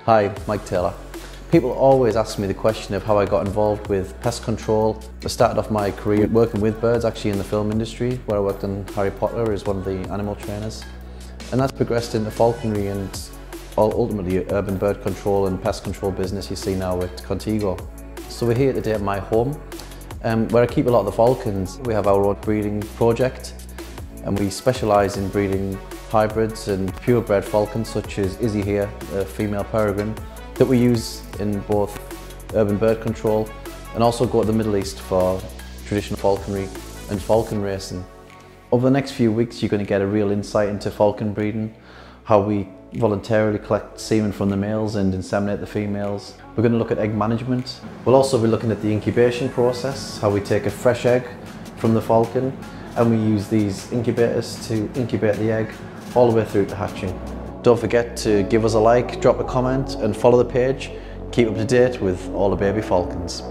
Hi, Mike Taylor. People always ask me the question of how I got involved with pest control. I started off my career working with birds, actually in the film industry, where I worked on Harry Potter as one of the animal trainers. And that's progressed into falconry and ultimately urban bird control and pest control business you see now at Contego. So we're here today at my home, where I keep a lot of the falcons. We have our own breeding project, and we specialise in breeding hybrids and purebred falcons such as Izzy here, a female peregrine, that we use in both urban bird control and also go to the Middle East for traditional falconry and falcon racing. Over the next few weeks you're going to get a real insight into falcon breeding, how we voluntarily collect semen from the males and inseminate the females. We're going to look at egg management. We'll also be looking at the incubation process, how we take a fresh egg from the falcon and we use these incubators to incubate the egg all the way through to hatching. Don't forget to give us a like, drop a comment and follow the page. Keep up to date with all the baby falcons.